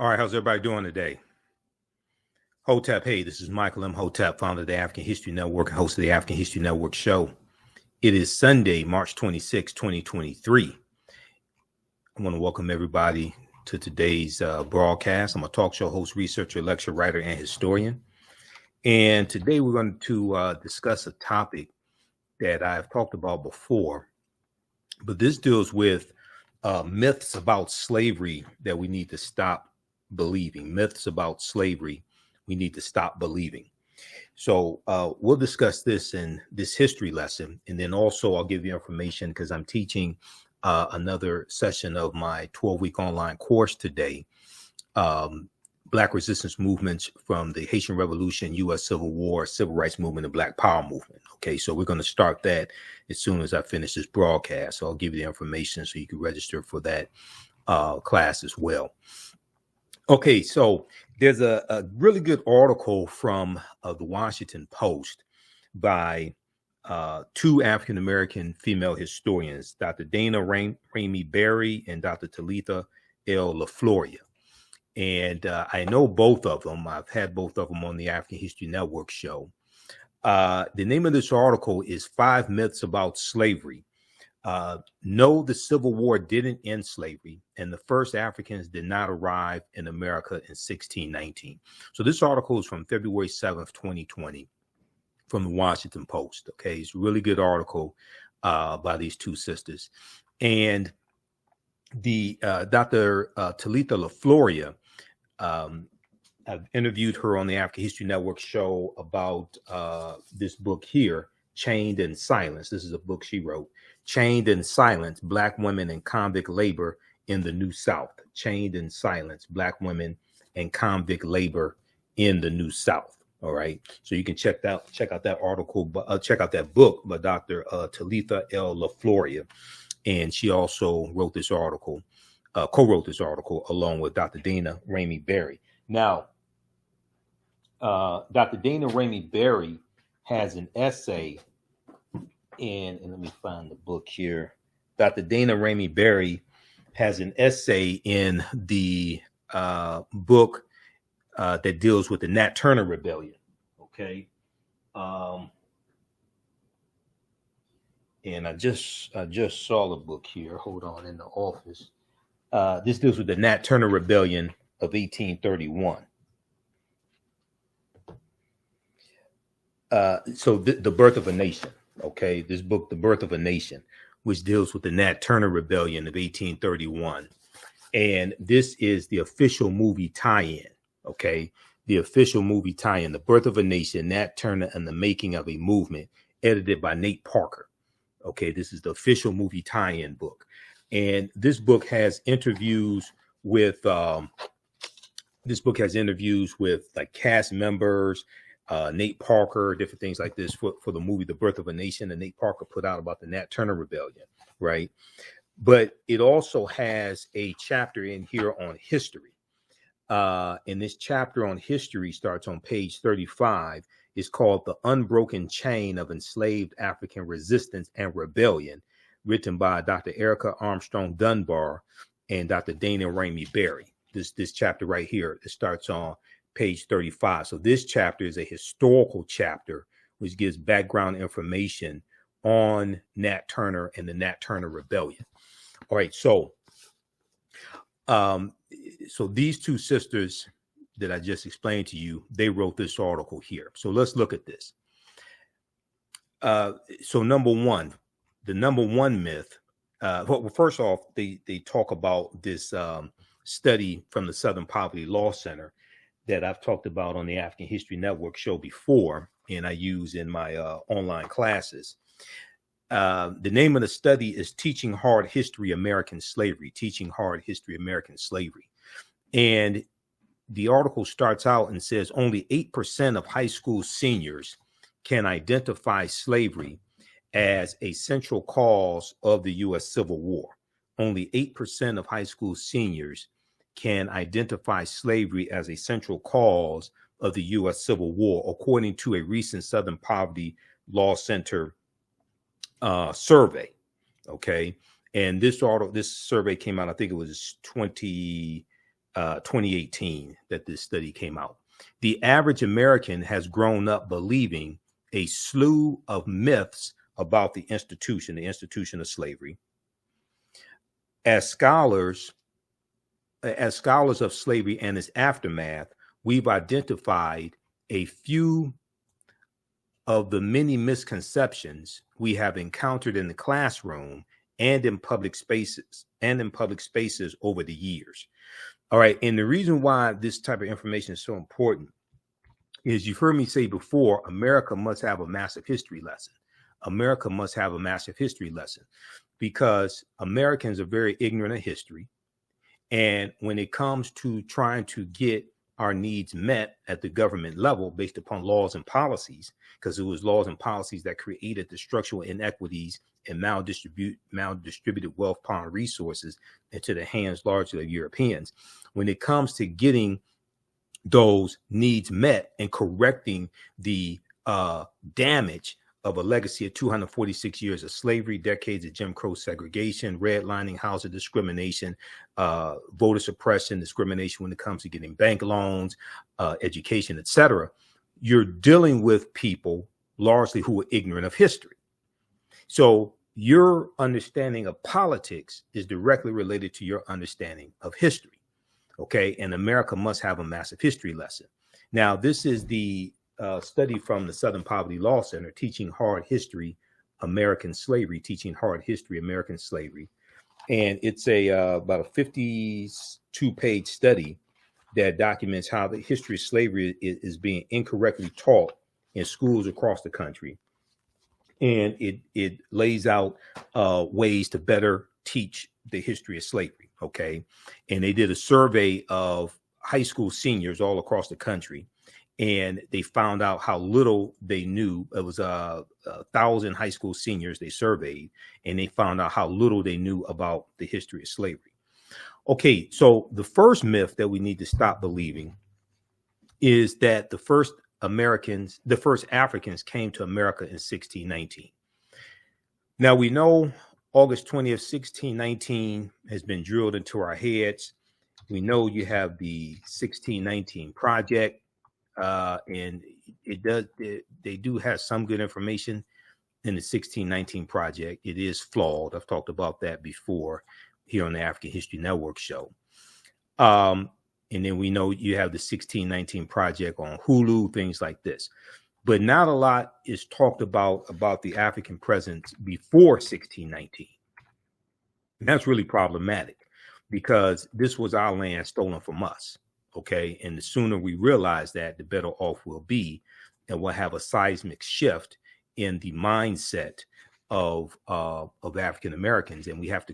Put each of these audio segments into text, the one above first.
All right, how's everybody doing today? Hotep, hey, this is Michael Imhotep, founder of the African History Network and host of the African History Network show. It is Sunday, March 26, 2023. I want to welcome everybody to today's broadcast. I'm a talk show host, researcher, lecturer, writer, and historian. And today we're going to discuss a topic that I've talked about before, but this deals with myths about slavery that we need to stop believing. Myths about slavery we need to stop believing. So we'll discuss this in this history lesson. And then also I'll give you information because I'm teaching another session of my 12-week online course today. Black resistance movements from the Haitian Revolution, U.S. Civil War, Civil Rights Movement, and Black Power Movement. Okay, so we're going to start that as soon as I finish this broadcast. So I'll give you the information so you can register for that class as well. Okay, so there's a really good article from the Washington Post by two African-American female historians, Dr. Dana Ramey Berry and Dr. Talitha L. LaFloria. And I know both of them. I've had both of them on the African History Network show. The name of this article is 5 Myths About Slavery. No, the Civil War didn't end slavery, and the first Africans did not arrive in America in 1619. So this article is from February 7th, 2020, from the Washington Post. Okay, it's a really good article by these two sisters. And the Dr. Talitha LaFloria, I've interviewed her on the African History Network show about this book here, Chained in Silence. This is a book she wrote, Chained in Silence, Black Women and Convict Labor in the New South. Chained in Silence, Black Women and Convict Labor in the New South. All right. So you can check out that article, check out that book by Dr. Talitha L. LaFloria. And she also wrote this article, co-wrote this article along with Dr. Dana Ramey Berry. Now, Dr. Dana Ramey Berry has an essay and let me find the book here. Dr. Dana Ramey Berry has an essay in the book that deals with the Nat Turner Rebellion. Okay. And I just saw the book here. Hold on, in the office. This deals with the Nat Turner Rebellion of 1831. So the Birth of a Nation. Okay, this book, The Birth of a Nation, which deals with the Nat Turner Rebellion of 1831. And this is the official movie tie-in. Okay, the official movie tie-in, The Birth of a Nation, Nat Turner and the Making of a Movement, edited by Nate Parker. Okay, this is the official movie tie-in book. And this book has interviews with like cast members, Nate Parker, different things like this for the movie The Birth of a Nation that Nate Parker put out about the Nat Turner Rebellion, right? But it also has a chapter in here on history. And this chapter on history starts on page 35. It's called The Unbroken Chain of Enslaved African Resistance and Rebellion, written by Dr. Erica Armstrong Dunbar and Dr. Dana Ramey Berry. This chapter right here, it starts on page 35. So this chapter is a historical chapter which gives background information on Nat Turner and the Nat Turner Rebellion. All right, so these two sisters that I just explained to you, they wrote this article here. So let's look at this. So the number one myth. Well, first off, they talk about this study from the Southern Poverty Law Center that I've talked about on the African History Network show before, and I use in my online classes. The name of the study is Teaching Hard History American Slavery, Teaching Hard History American Slavery. And the article starts out and says only 8% of high school seniors can identify slavery as a central cause of the U.S. Civil War. Only 8% of high school seniors can identify slavery as a central cause of the U.S. Civil War, according to a recent Southern Poverty Law Center survey. Okay. And this survey came out, I think it was 2018 that this study came out. The average American has grown up believing a slew of myths about the institution of slavery. As scholars of slavery and its aftermath, we've identified a few of the many misconceptions we have encountered in the classroom and in public spaces over the years. All right. And the reason why this type of information is so important is, you've heard me say before, America must have a massive history lesson. America must have a massive history lesson, because Americans are very ignorant of history. And when it comes to trying to get our needs met at the government level based upon laws and policies, because it was laws and policies that created the structural inequities and maldistributed wealth, power, and resources into the hands largely of Europeans. When it comes to getting those needs met and correcting the damage of a legacy of 246 years of slavery, decades of Jim Crow segregation, redlining, housing discrimination, voter suppression, discrimination when it comes to getting bank loans, education, etc., you're dealing with people largely who are ignorant of history. So your understanding of politics is directly related to your understanding of history. Okay, and America must have a massive history lesson. Now, this is the study from the Southern Poverty Law Center, Teaching Hard History, American Slavery, Teaching Hard History, American Slavery. And it's about a 52-page study that documents how the history of slavery is being incorrectly taught in schools across the country. And it lays out ways to better teach the history of slavery. Okay. And they did a survey of high school seniors all across the country, and they found out how little they knew. It was 1,000 high school seniors they surveyed, and they found out how little they knew about the history of slavery. Okay, so the first myth that we need to stop believing is that the first Africans came to America in 1619. Now, we know August 20th, 1619 has been drilled into our heads. We know you have the 1619 Project, and they do have some good information in the 1619 Project. It is flawed. I've talked about that before here on the African History Network show. And then we know you have the 1619 Project on Hulu, things like this. But not a lot is talked about the African presence before 1619. And that's really problematic, because this was our land stolen from us. Okay. And the sooner we realize that, the better off we'll be. And we'll have a seismic shift in the mindset of African Americans. And we have to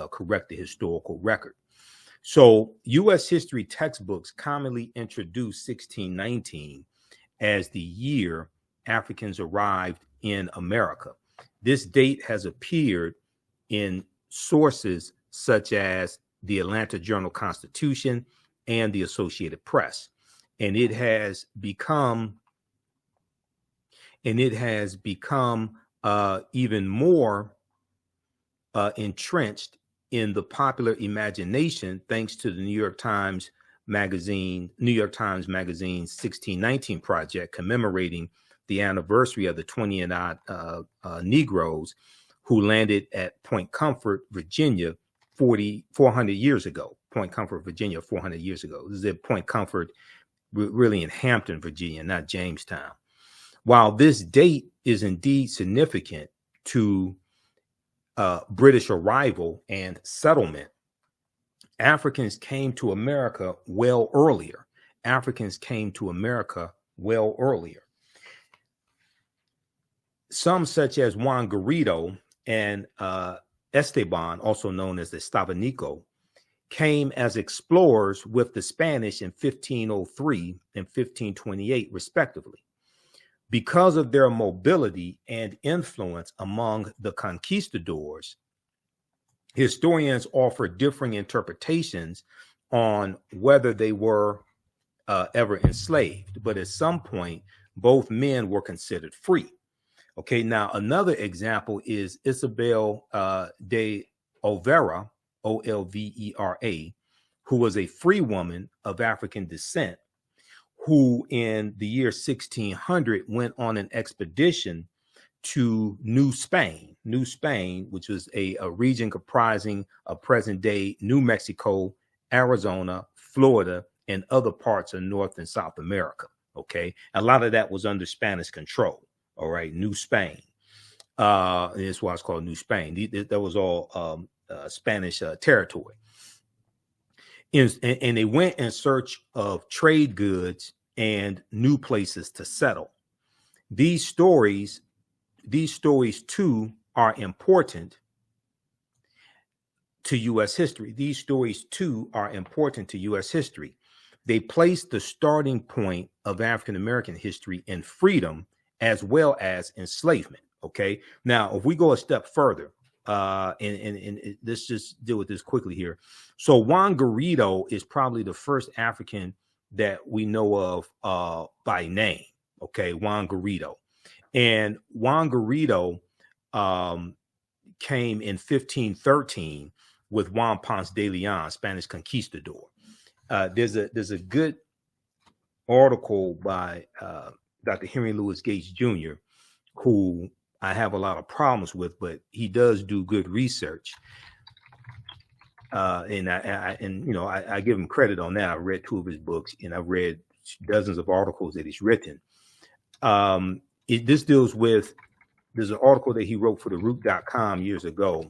correct the historical record. So U.S. history textbooks commonly introduce 1619 as the year Africans arrived in America. This date has appeared in sources such as the Atlanta Journal-Constitution and the Associated Press. And it has become even more entrenched in the popular imagination, thanks to the New York Times Magazine's 1619 Project, commemorating the anniversary of the 20 and odd Negroes who landed at Point Comfort, Virginia, 400 years ago. Point Comfort, Virginia, 400 years ago. This is at Point Comfort, really in Hampton, Virginia, not Jamestown. While this date is indeed significant to British arrival and settlement, Africans came to America well earlier. Some, such as Juan Garrido and Esteban, also known as the Stavanico, came as explorers with the Spanish in 1503 and 1528, respectively. Because of their mobility and influence among the conquistadors, historians offer differing interpretations on whether they were ever enslaved, but at some point, both men were considered free. Okay, now another example is Isabel de Olvera, Olvera, who was a free woman of African descent, who in the year 1600 went on an expedition to New Spain, which was a region comprising of present-day New Mexico, Arizona, Florida, and other parts of North and South America. Okay, a lot of that was under Spanish control. All right, New Spain. That's why it's called New Spain. That was all Spanish territory. And they went in search of trade goods and new places to settle. These stories too are important to U.S. history. These stories too are important to U.S. history. They place the starting point of African American history in freedom as well as enslavement. Okay. Now, if we go a step further, and let's just deal with this quickly here. So Juan Garrido is probably the first African that we know of by name. Okay, Juan Garrido. And Juan Garrido came in 1513 with Juan Ponce de Leon, Spanish conquistador. There's a good article by Dr. Henry Louis Gates Jr., who I have a lot of problems with, but he does do good research. And I give him credit on that. I read 2 of his books, and I've read dozens of articles that he's written. This deals with, there's an article that he wrote for the root.com years ago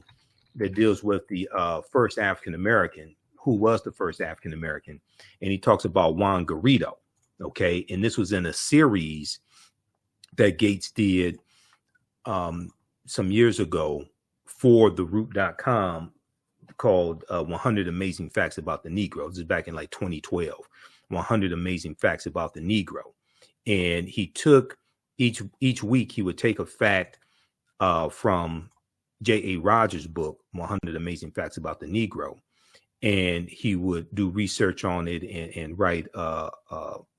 that deals with the first African American, who was the first African American, and he talks about Juan Garrido. Okay, and this was in a series that Gates did some years ago for the root.com called 100 Amazing Facts About the Negro. This is back in like 2012, 100 Amazing Facts About the Negro. And he took each week, he would take a fact from J.A. Rogers' book, 100 Amazing Facts About the Negro, and he would do research on it and write an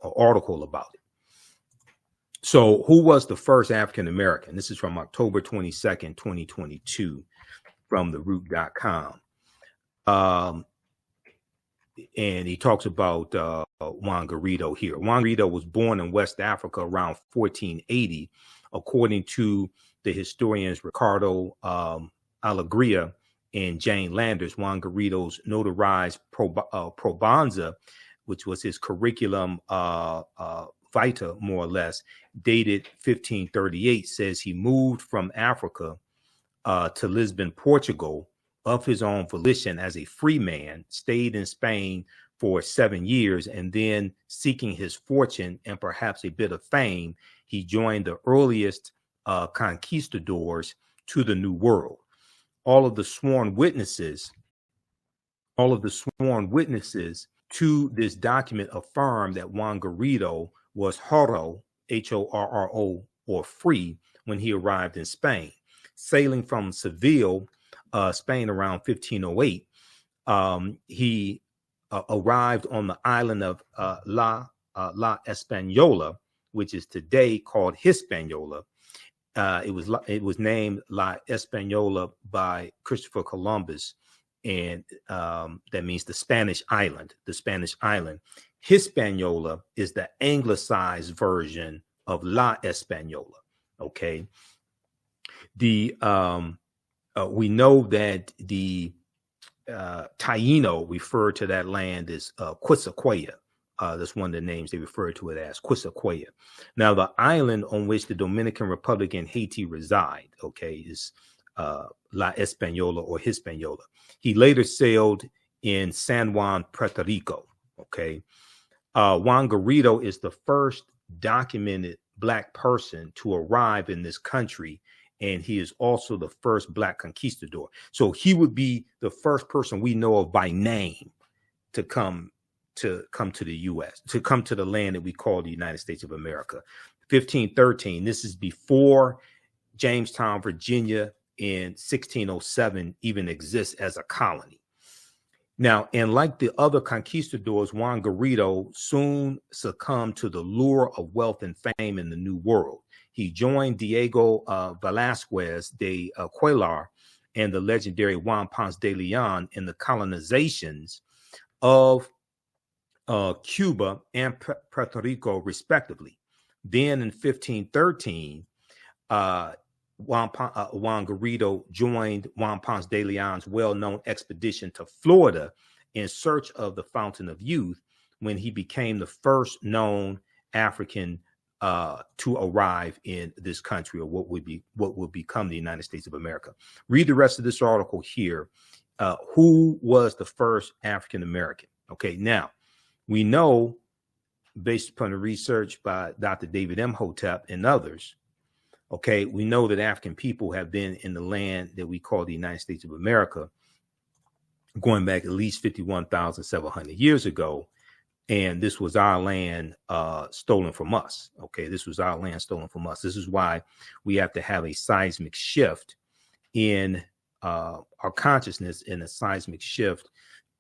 article about it. So who was the first African American? This is from October 22nd, 2022, from the root.com. And he talks about Juan Garrido here. Juan Garrido was born in West Africa around 1480, according to the historians Ricardo Alegria and Jane Landers. Juan Garrido's notarized probanza, which was his curriculum vitae, more or less, dated 1538, says he moved from Africa to Lisbon, Portugal, of his own volition as a free man, stayed in Spain for 7 years, and then, seeking his fortune and perhaps a bit of fame, he joined the earliest conquistadors to the New World. All of the sworn witnesses to this document affirm that Juan Garrido was Horo, Horro, or free, when he arrived in Spain. Sailing from Seville, Spain, around 1508, he arrived on the island of La Española, which is today called Hispaniola. It was named La Española by Christopher Columbus, and that means the Spanish island. Hispaniola is the anglicized version of La Española. Okay. We know that the Taino referred to that land as Quisqueya. That's one of the names they refer to it as, Quisqueya. Now, the island on which the Dominican Republic and Haiti reside, okay, is La Española or Hispaniola. He later sailed in San Juan, Puerto Rico, okay. Juan Garrido is the first documented Black person to arrive in this country, and he is also the first Black conquistador. So he would be the first person we know of by name to come to the U.S., to come to the land that we call the United States of America. 1513, this is before Jamestown, Virginia in 1607 even exists as a colony. Now, and like the other conquistadors, Juan Garrido soon succumbed to the lure of wealth and fame in the New World. He joined Diego Velázquez de Cuellar and the legendary Juan Ponce de Leon in the colonizations of Cuba and Puerto Rico, respectively. Then in 1513, Juan Garrido joined Juan Ponce de Leon's well-known expedition to Florida in search of the Fountain of Youth, when he became the first known African to arrive in this country, or what would become the United States of America. Read the rest of this article here. Who was the first African American? Okay, now we know, based upon the research by Dr. David Imhotep and others, okay, we know that African people have been in the land that we call the United States of America going back at least 51,700 years ago. And this was our land stolen from us. Okay, this was our land stolen from us. This is why we have to have a seismic shift in our consciousness, and a seismic shift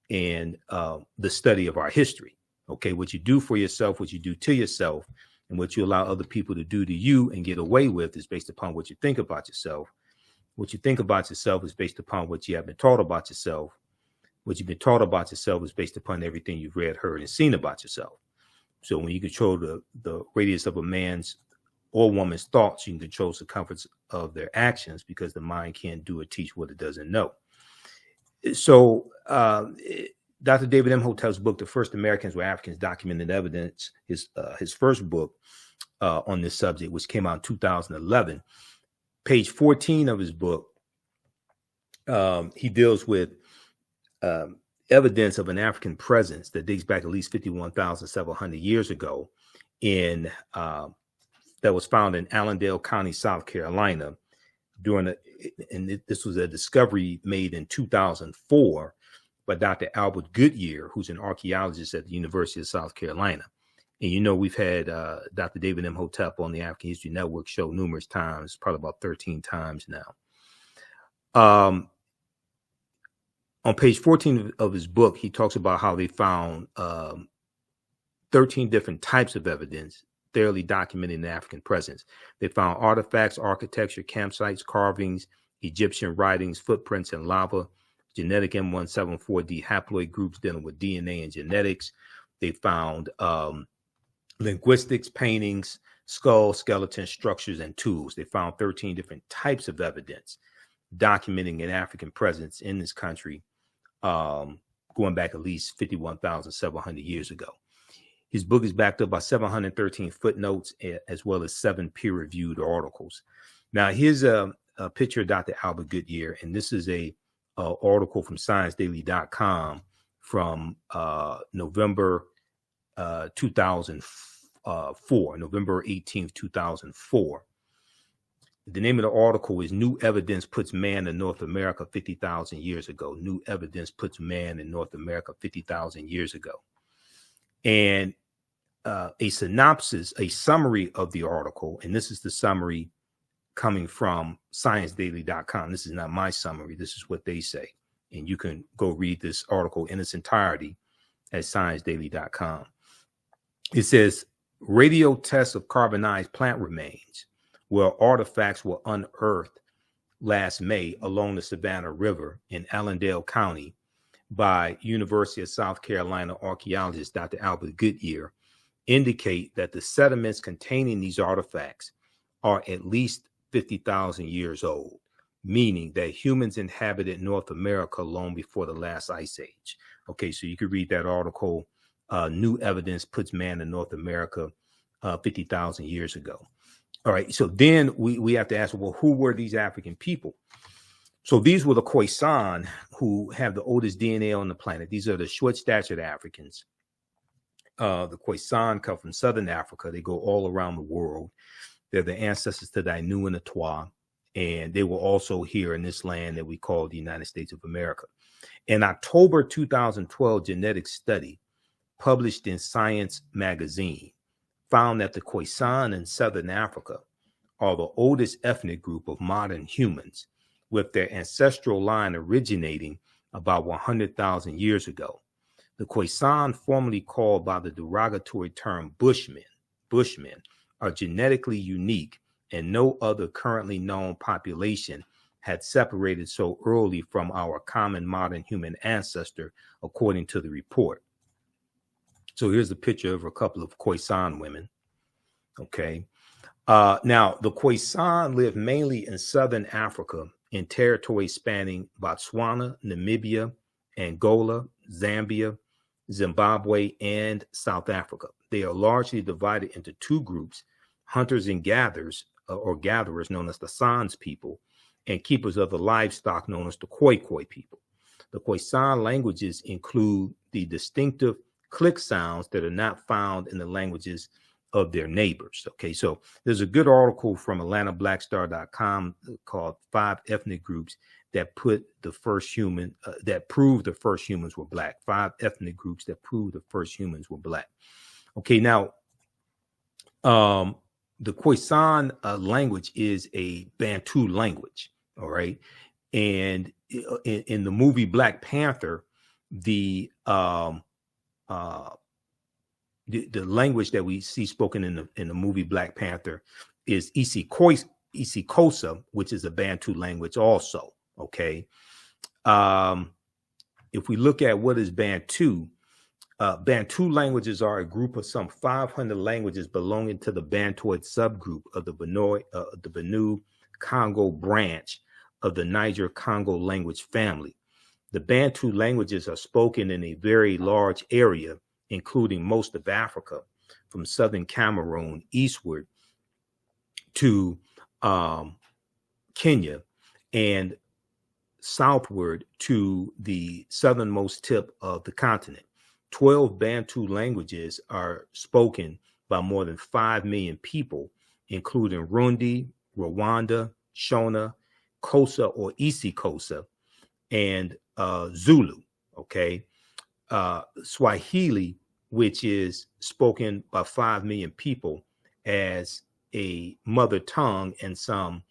in the study of our history. Okay, what you do for yourself, what you do to yourself, and what you allow other people to do to you and get away with is based upon what you think about yourself. What you think about yourself is based upon what you have been taught about yourself. What you've been taught about yourself is based upon everything you've read, heard, and seen about yourself. So when you control the radius of a man's or woman's thoughts, you can control the circumference of their actions, because the mind can't do or teach what it doesn't know. So Dr. David Imhotep's book, The First Americans Were Africans, Documented Evidence, his first book on this subject, which came out in 2011, page 14 of his book, he deals with evidence of an African presence that dates back at least 51,700 years ago that was found in Allendale County, South Carolina, this was a discovery made in 2004 by Dr. Albert Goodyear, who's an archaeologist at the University of South Carolina. And you know, we've had Dr. David Imhotep on the African History Network show numerous times, probably about 13 times now. On page 14 of his book, he talks about how they found 13 different types of evidence thoroughly documenting the African presence. They found artifacts, architecture, campsites, carvings, Egyptian writings, footprints in lava, genetic M174D haploid groups dealing with DNA and genetics. They found linguistics, paintings, skull, skeleton, structures, and tools. They found 13 different types of evidence documenting an African presence in this country, going back at least 51,700 years ago. His book is backed up by 713 footnotes, as well as 7 peer-reviewed articles. Now, here's a picture of Dr. Albert Goodyear, and this is a article from ScienceDaily.com from November 2004, November 18th, 2004. The name of the article is New Evidence Puts Man in North America 50,000 Years Ago. New Evidence Puts Man in North America 50,000 years ago. And a synopsis, a summary of the article, and this is the summary coming from ScienceDaily.com. This is not my summary. This is what they say. And you can go read this article in its entirety at ScienceDaily.com. It says, radio tests of carbonized plant remains, where artifacts were unearthed last May along the Savannah River in Allendale County by University of South Carolina archaeologist Dr. Albert Goodyear, indicate that the sediments containing these artifacts are at least 50,000 years old, meaning that humans inhabited North America long before the last ice age. Okay, so you can read that article, New Evidence Puts Man in North America 50,000 years ago. All right, so then we have to ask, well, who were these African people? So these were the Khoisan, who have the oldest DNA on the planet. These are the short-statured Africans. The Khoisan come from Southern Africa. They go all around the world. They're the ancestors to the Ainu and the Twa, and they were also here in this land that we call the United States of America. In October 2012, genetic study published in Science magazine found that the Khoisan in Southern Africa are the oldest ethnic group of modern humans, with their ancestral line originating about 100,000 years ago. The Khoisan, formerly called by the derogatory term Bushmen, are genetically unique, and no other currently known population had separated so early from our common modern human ancestor, according to the report. So here's a picture of a couple of Khoisan women. Okay. Now, the Khoisan live mainly in southern Africa in territories spanning Botswana, Namibia, Angola, Zambia, Zimbabwe, and South Africa. They are largely divided into two groups: hunters and gatherers, or gatherers known as the Sans people, and keepers of the livestock known as the Khoikhoi people. The Khoisan languages include the distinctive click sounds that are not found in the languages of their neighbors. Okay, so there's a good article from AtlantaBlackStar.com called 5 Ethnic Groups that put the first human, that proved the first humans were black. 5 ethnic groups that proved the first humans were black. Okay, now, the Khoisan language is a Bantu language, all right? And in the movie Black Panther, the language that we see spoken in the movie Black Panther is isiXhosa, which is a Bantu language also, okay? If we look at what is Bantu, Bantu languages are a group of some 500 languages belonging to the Bantoid subgroup of the Benue Congo branch of the Niger-Congo language family. The Bantu languages are spoken in a very large area, including most of Africa, from southern Cameroon eastward to Kenya, and southward to the southernmost tip of the continent. 12 Bantu languages are spoken by more than 5 million people, including Rundi, Rwanda, Shona, Xhosa or isiXhosa, and Zulu, okay? Swahili, which is spoken by 5 million people as a mother tongue and some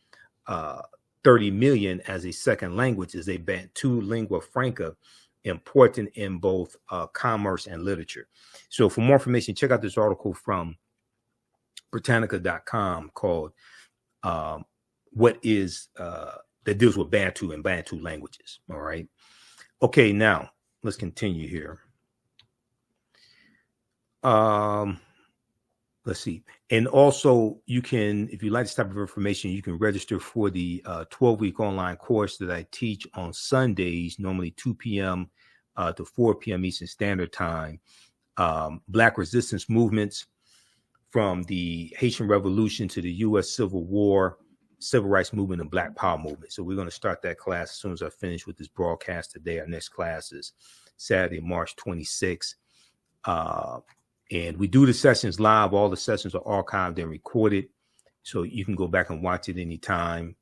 30 million as a second language, is a Bantu lingua franca, important in both commerce and literature. So for more information, check out this article from Britannica.com called what is that deals with Bantu and Bantu languages. All right. Okay, now let's continue here. Let's see. And also, you can, if you like this type of information, you can register for the 12-week online course that I teach on Sundays, normally 2 p.m. To 4 p.m. Eastern Standard Time. Black resistance movements from the Haitian Revolution to the U.S. Civil War, Civil Rights Movement, and Black Power Movement. So we're going to start that class as soon as I finish with this broadcast today. Our next class is Saturday, March 26th. And we do the sessions live. All the sessions are archived and recorded, so you can go back and watch it anytime.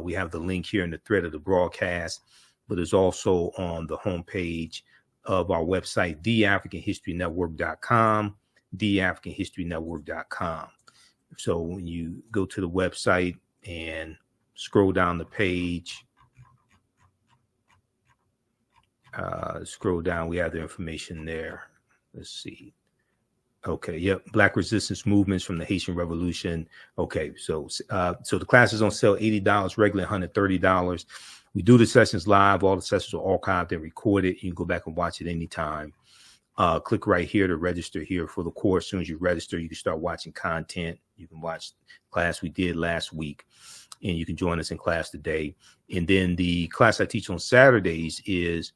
We have the link here in the thread of the broadcast, but it's also on the homepage of our website, theafricanhistorynetwork.com, theafricanhistorynetwork.com. So when you go to the website and scroll down the page, scroll down, we have the information there. Let's see. Okay, yep. Black resistance movements from the Haitian Revolution. Okay, so the class is on sale, $80, regular $130. We do the sessions live. All the sessions are archived and recorded. You can go back and watch it anytime. Click right here to register here for the course. As soon as you register, you can start watching content. You can watch the class we did last week, and you can join us in class today. And then the class I teach on Saturdays is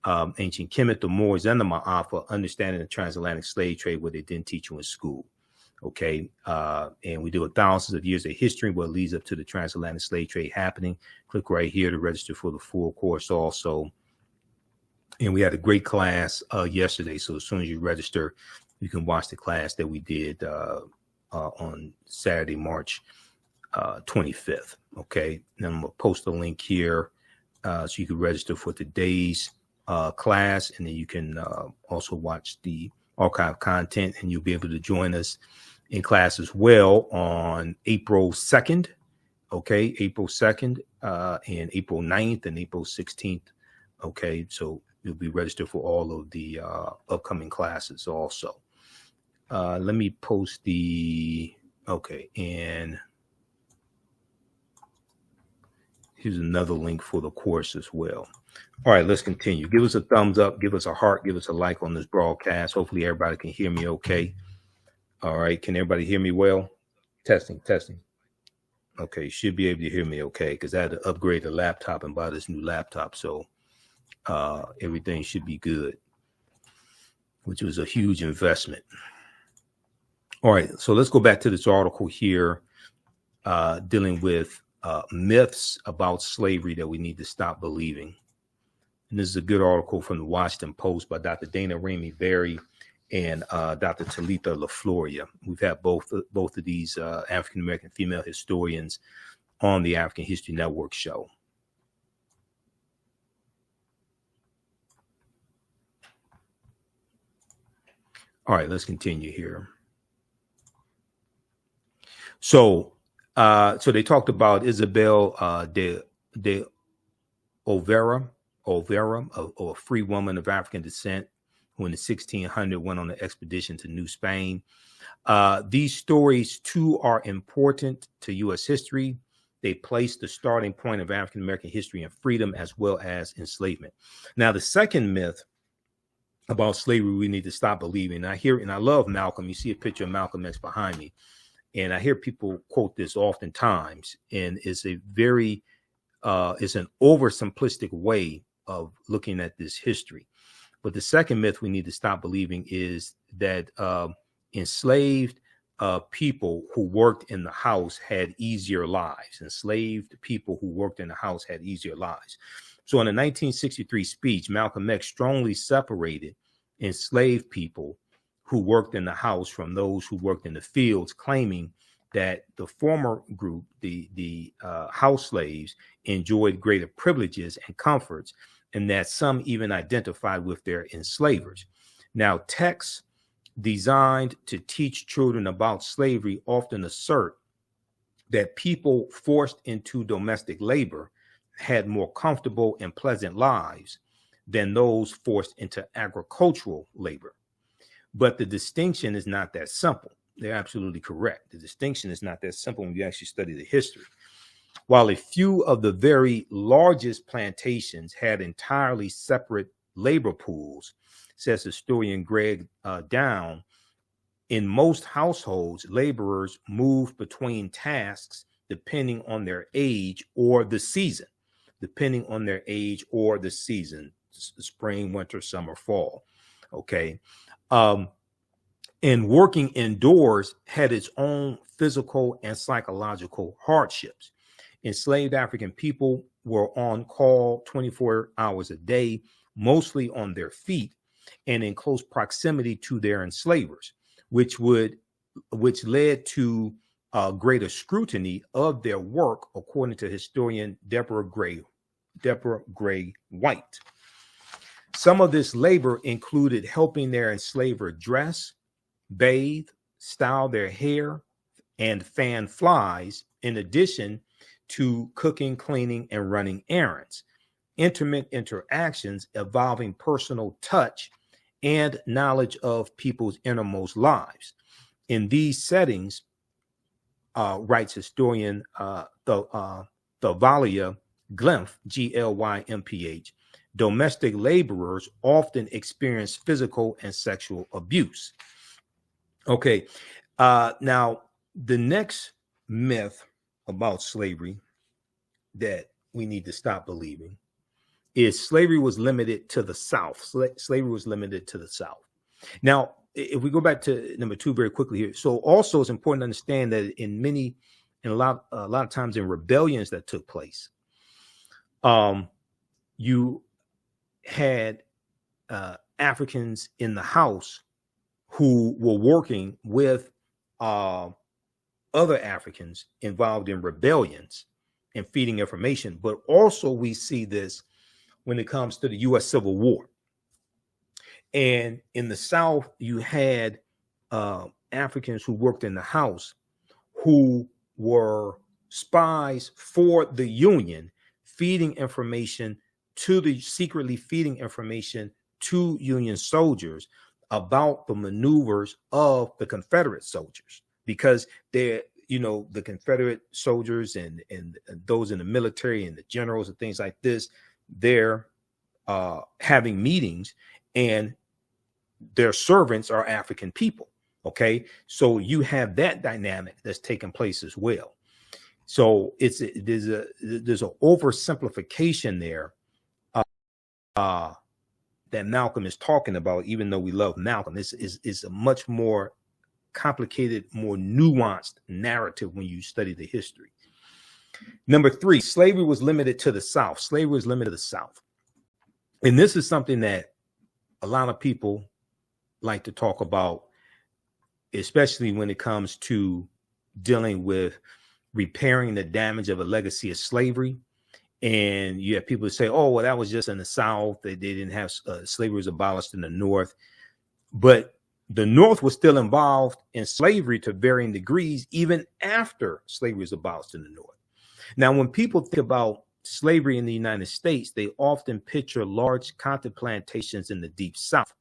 Ancient Kemet, the Moors, and the Ma'afa, Understanding the Transatlantic Slave Trade, what they didn't teach you in school. Okay. And we do thousands of years of history, what leads up to the transatlantic slave trade happening. Click right here to register for the full course also. And we had a great class yesterday. So as soon as you register, you can watch the class that we did on Saturday, March 25th. Okay. And I'm going to post a link here so you can register for today's class, and then you can also watch the archive content, and you'll be able to join us in class as well on April 2nd. Okay, April 2nd and April 9th and April 16th. Okay, so you'll be registered for all of the upcoming classes also. Let me post the, okay, and Here's another link for the course as well. All right, let's continue. Give us a thumbs up, give us a heart, give us a like on this broadcast. Hopefully everybody can hear me okay. All right, can everybody hear me well? Testing. Okay, should be able to hear me okay, because I had to upgrade the laptop and buy this new laptop, so everything should be good, which was a huge investment. All right, so let's go back to this article here, dealing with myths about slavery that we need to stop believing. And this is a good article from the Washington Post by Dr. Dana Ramey Berry and Dr. Talitha LaFloria. We've had both of these African-American female historians on the African History Network show. All right, let's continue here. So they talked about Isabel de Overa, a free woman of African descent, who in the 1600s went on an expedition to New Spain. These stories, too, are important to U.S. history. They place the starting point of African-American history and freedom as well as enslavement. Now, the second myth about slavery we need to stop believing. And I love Malcolm. You see a picture of Malcolm X behind me. And I hear people quote this oftentimes. And it's a very, it's an oversimplistic way of looking at this history. But the second myth we need to stop believing is that enslaved people who worked in the house had easier lives. Enslaved people who worked in the house had easier lives. So in a 1963 speech, Malcolm X strongly separated enslaved people who worked in the house from those who worked in the fields, claiming that the former group, the house slaves, enjoyed greater privileges and comforts, and that some even identified with their enslavers. Now, texts designed to teach children about slavery often assert that people forced into domestic labor had more comfortable and pleasant lives than those forced into agricultural labor. But the distinction is not that simple. They're absolutely correct. The distinction is not that simple when you actually study the history. While a few of the very largest plantations had entirely separate labor pools, says historian Greg Down, in most households, laborers moved between tasks depending on their age or the season. Spring, winter, summer, fall. Okay. And working indoors had its own physical and psychological hardships. Enslaved African people were on call 24 hours a day, mostly on their feet and in close proximity to their enslavers, which led to greater scrutiny of their work, according to historian Deborah Gray White. Some of this labor included helping their enslaver dress, bathe, style their hair, and fan flies, in addition to cooking, cleaning, and running errands. Intimate interactions involving personal touch and knowledge of people's innermost lives. In these settings, writes historian Thavalia Glymph, Glymph, domestic laborers often experience physical and sexual abuse. Okay, now the next myth about slavery that we need to stop believing is slavery was limited to the South. Slavery was limited to the South. Now, if we go back to number 2 very quickly here, so also it's important to understand that a lot of times in rebellions that took place, you had Africans in the house who were working with other Africans involved in rebellions and feeding information. But also we see this when it comes to the U.S. Civil War. And in the South, you had Africans who worked in the house who were spies for the Union, secretly feeding information to Union soldiers about the maneuvers of the Confederate soldiers, because the Confederate soldiers and those in the military and the generals and things like this, they're having meetings, and their servants are African people. Okay, so you have that dynamic that's taking place as well. So there's a oversimplification there that Malcolm is talking about. Even though we love Malcolm, this is a much more complicated, more nuanced narrative when you study the history. Number 3, slavery was limited to the South. Slavery was limited to the South. And this is something that a lot of people like to talk about, especially when it comes to dealing with repairing the damage of a legacy of slavery. And you have people say, oh, well, that was just in the South. They didn't have slavery was abolished in the North. But the North was still involved in slavery to varying degrees, even after slavery was abolished in the North. Now, when people think about slavery in the United States, they often picture large cotton plantations in the Deep South.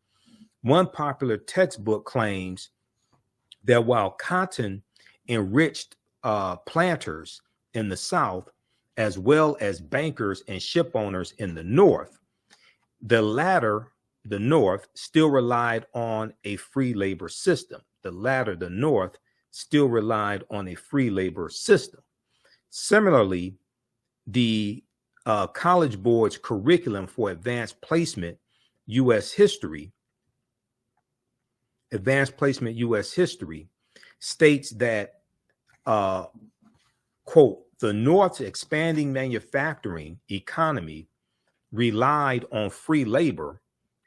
One popular textbook claims that while cotton enriched planters in the South, as well as bankers and ship owners in the North, the latter, the North, still relied on a free labor system. The latter, the North, still relied on a free labor system. Similarly, the College Board's curriculum for advanced placement U.S. history, states that, quote, the North's expanding manufacturing economy relied on free labor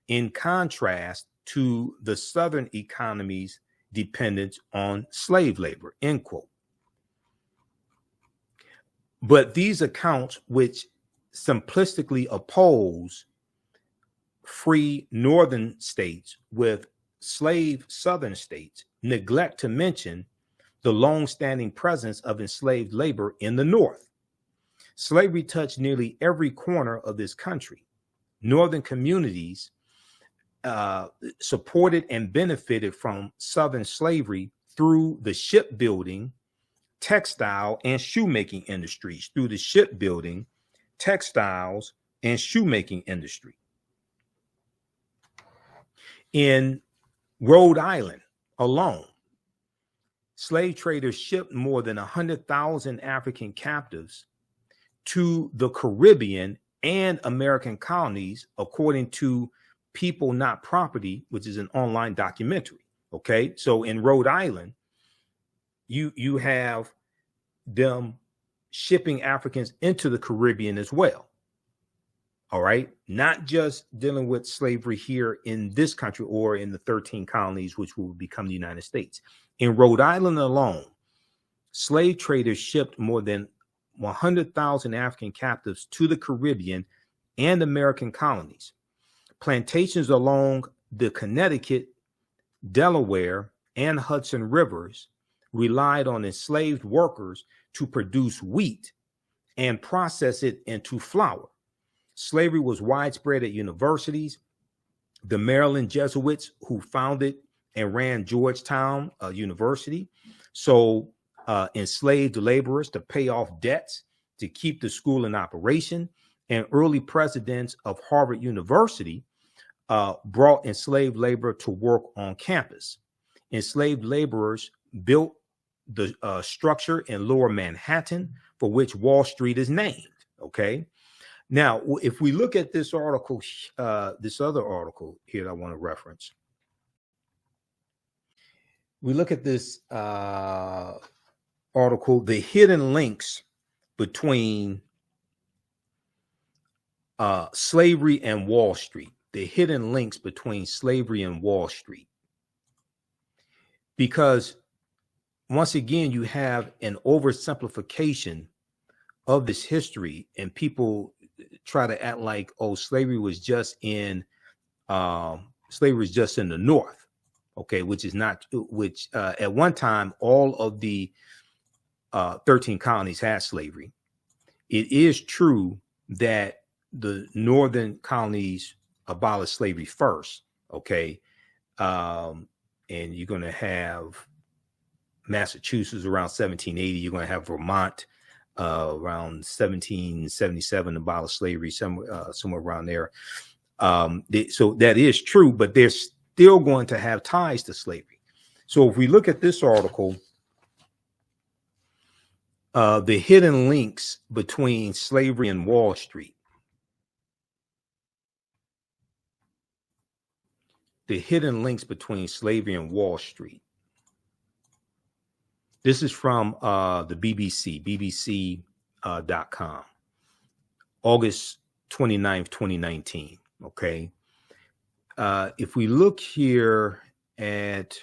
in contrast to the Southern economy's dependence on slave labor, end quote. But these accounts, which simplistically oppose free Northern states with slave Southern states, neglect to mention the long-standing presence of enslaved labor in the North. Slavery touched nearly every corner of this country. Northern communities supported and benefited from Southern slavery through the shipbuilding, textile, and shoemaking industries, In Rhode Island alone, slave traders shipped more than 100,000 African captives to the Caribbean and American colonies, according to People Not Property, which is an online documentary. Okay, so in Rhode Island, you have them shipping Africans into the Caribbean as well. All right, not just dealing with slavery here in this country or in the 13 colonies, which will become the United States. In Rhode Island alone, slave traders shipped more than 100,000 African captives to the Caribbean and American colonies. Plantations along the Connecticut, Delaware, and Hudson rivers relied on enslaved workers to produce wheat and process it into flour. Slavery was widespread at universities. The Maryland Jesuits, who founded and ran Georgetown University, sold enslaved laborers to pay off debts to keep the school in operation. And early presidents of Harvard University brought enslaved labor to work on campus. Enslaved laborers built the structure in Lower Manhattan, for which Wall Street is named. Okay. Now, if we look at this article, this other article here that I want to reference, we look at this article, the hidden links between slavery and Wall Street, the hidden links between slavery and Wall Street. Because once again, you have an oversimplification of this history, and people try to act like, oh, slavery was just in the North. Okay, which is not, which at one time, all of the 13 colonies had slavery. It is true that the northern colonies abolished slavery first. Okay. And you're going to have Massachusetts around 1780. You're going to have Vermont around 1777, abolish slavery, somewhere around there. So that is true, but they're still going to have ties to slavery. So if we look at this article, the hidden links between slavery and Wall Street. The hidden links between slavery and Wall Street. This is from the BBC, bbc.com, August 29th, 2019. Okay. If we look here at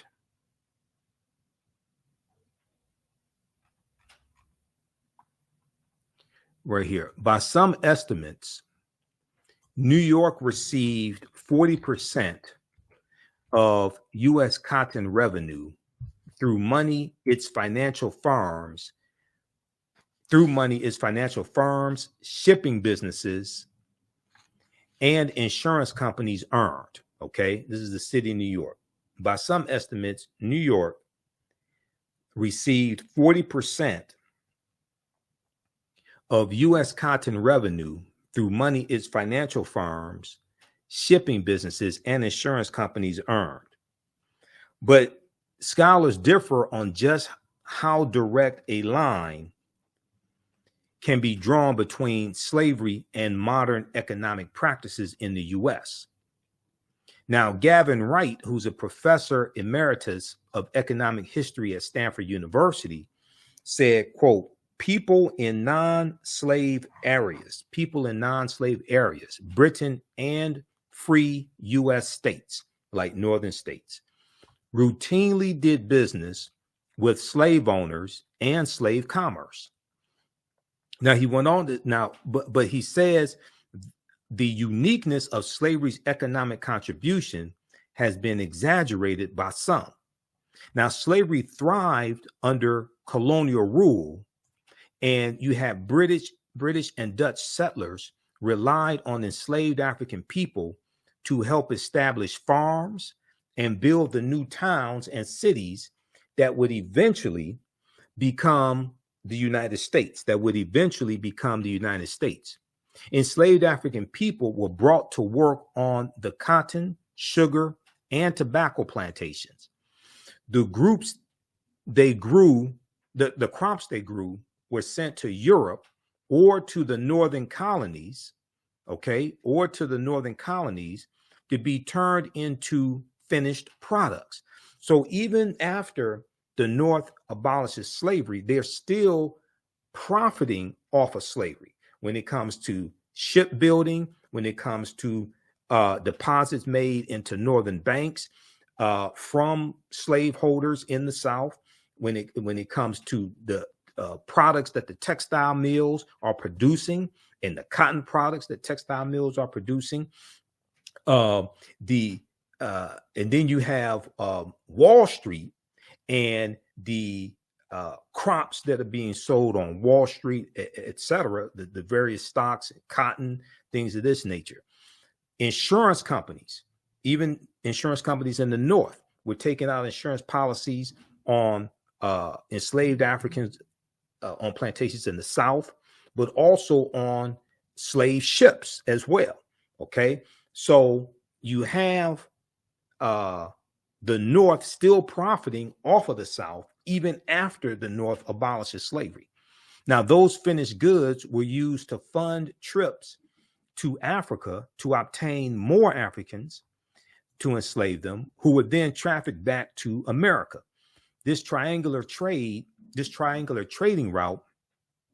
right here, by some estimates, New York received 40% of U.S. cotton revenue through money its financial firms, shipping businesses, and insurance companies earned. Okay, this is the city of New York. By some estimates, New York received 40% of U.S. cotton revenue through money its financial firms, shipping businesses, and insurance companies earned. But scholars differ on just how direct a line can be drawn between slavery and modern economic practices in the U.S. Now, Gavin Wright, who's a professor emeritus of economic history at Stanford University, said, quote, people in non-slave areas, Britain and free U.S. states, like northern states, routinely did business with slave owners and slave commerce. Now, he went on to, but he says the uniqueness of slavery's economic contribution has been exaggerated by some. Now, slavery thrived under colonial rule, and you had British and Dutch settlers relied on enslaved African people to help establish farms and build the new towns and cities that would eventually become the United States, Enslaved African people were brought to work on the cotton, sugar, and tobacco plantations. The crops they grew were sent to Europe or to the northern colonies, to be turned into finished products. So even after the North abolishes slavery, they're still profiting off of slavery when it comes to shipbuilding, when it comes to deposits made into northern banks from slaveholders in the South, when it comes to the products that the textile mills are producing and the cotton products that textile mills are producing. And then you have Wall Street and the crops that are being sold on Wall Street, et cetera, the various stocks, cotton, things of this nature. Insurance companies, even insurance companies in the North, were taking out insurance policies on enslaved Africans on plantations in the South, but also on slave ships as well. Okay, so you have the North still profiting off of the South even after the North abolishes slavery. Now, those finished goods were used to fund trips to Africa to obtain more Africans to enslave them, who would then traffic back to America. This triangular trading route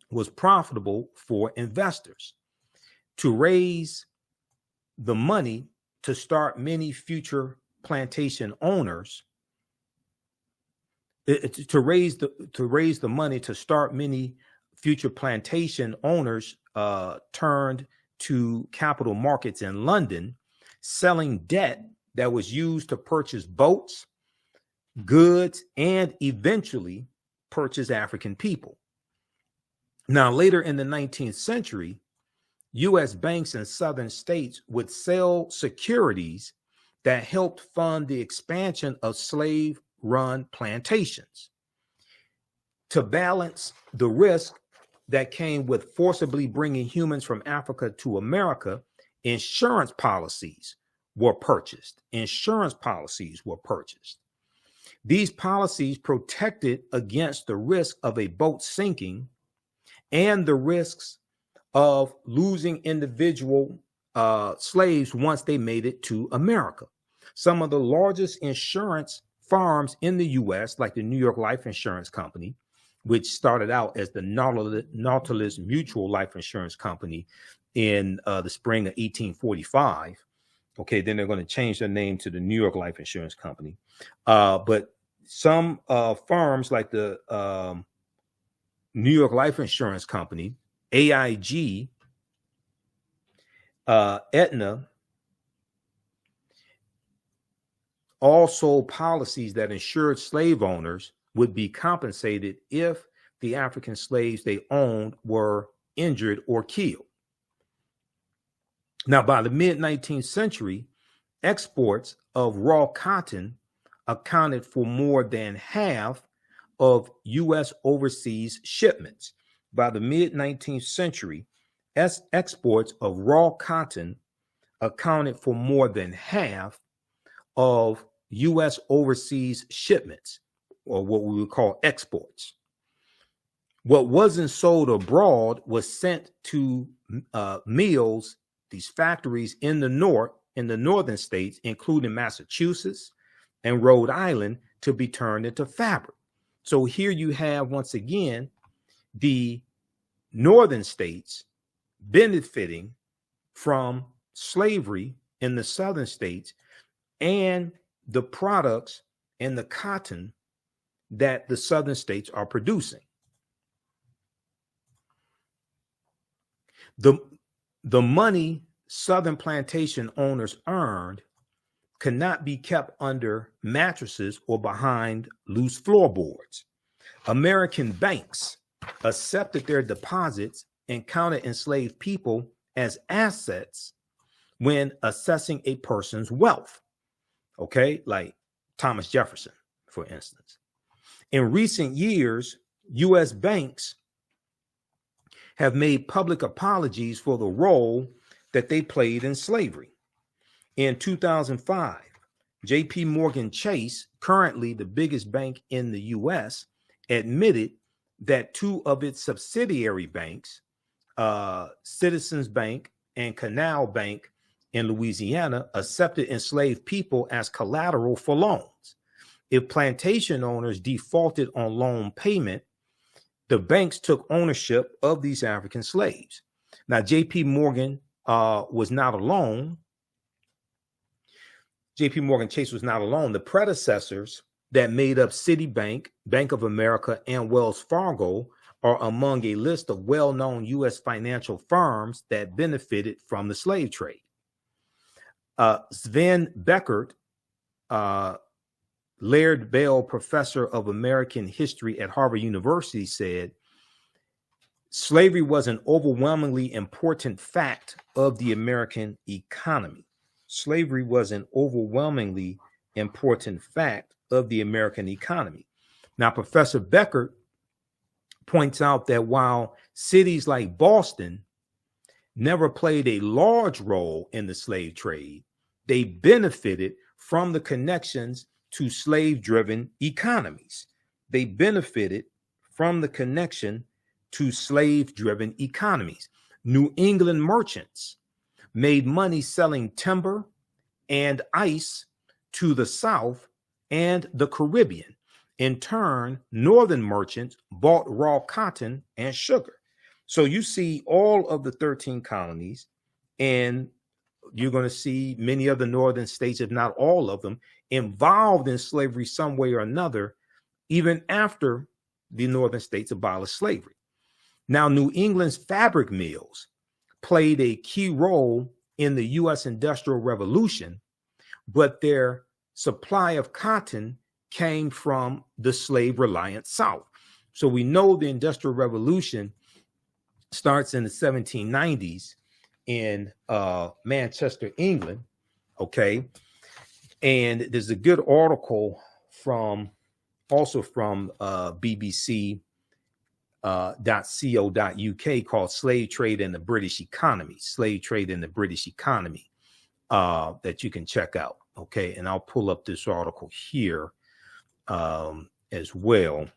was profitable for investors. To raise the money to start many future plantation owners, to raise the money to start many future plantation owners turned to capital markets in London, selling debt that was used to purchase boats, goods, and eventually purchase African people. Now, later in the 19th century, U.S. banks in southern states would sell securities that helped fund the expansion of slave-run plantations. To balance the risk that came with forcibly bringing humans from Africa to America, insurance policies were purchased. Insurance policies were purchased. These policies protected against the risk of a boat sinking and the risks of losing individual slaves once they made it to America. Some of the largest insurance firms in the U.S., like the New York Life Insurance Company, which started out as the Nautilus Mutual Life Insurance Company in the spring of 1845. Okay, then they're going to change their name to the New York Life Insurance Company. But some firms like the New York Life Insurance Company, AIG, Aetna, all sold policies that ensured slave owners would be compensated if the African slaves they owned were injured or killed. Now, by the mid-19th century, exports of raw cotton accounted for more than half of U.S. overseas shipments. By the mid-19th century, exports of raw cotton accounted for more than half of U.S. overseas shipments, or what we would call exports. What wasn't sold abroad was sent to mills, these factories in the northern states, including Massachusetts and Rhode Island, to be turned into fabric. So here you have, once again, the northern states benefiting from slavery in the southern states and the products and the cotton that the southern states are producing. The money southern plantation owners earned cannot be kept under mattresses or behind loose floorboards. American banks accepted their deposits and counted enslaved people as assets when assessing a person's wealth. Okay, like Thomas Jefferson, for instance. In recent years, U.S. banks have made public apologies for the role that they played in slavery. In 2005, J.P. Morgan Chase, currently the biggest bank in the U.S., admitted that two of its subsidiary banks, Citizens Bank and Canal Bank in Louisiana, accepted enslaved people as collateral for loans. If plantation owners defaulted on loan payment, the banks took ownership of these African slaves. Now, J.P. Morgan was not alone. J.P. Morgan Chase was not alone. The predecessors that made up Citibank, Bank of America, and Wells Fargo are among a list of well-known U.S. financial firms that benefited from the slave trade. Sven Beckert, Laird Bell professor of American history at Harvard University, said, slavery was an overwhelmingly important fact of the American economy. Slavery was an overwhelmingly important fact of the American economy. Now, Professor Beckert points out that while cities like Boston never played a large role in the slave trade, they benefited from the connections to slave-driven economies. They benefited from the connection to slave-driven economies. New England merchants made money selling timber and ice to the South and the Caribbean. In turn, northern merchants bought raw cotton and sugar. So you see all of the 13 colonies, and you're going to see many of the northern states, if not all of them, involved in slavery some way or another, even after the northern states abolished slavery. Now, New England's fabric mills played a key role in the U.S. Industrial Revolution, but their supply of cotton came from the slave-reliant South. So we know the Industrial Revolution starts in the 1790s in Manchester, England, okay? And there's a good article from BBC .co.uk called Slave Trade and the British Economy. Slave Trade and the British Economy that you can check out. Okay, and I'll pull up this article here as well.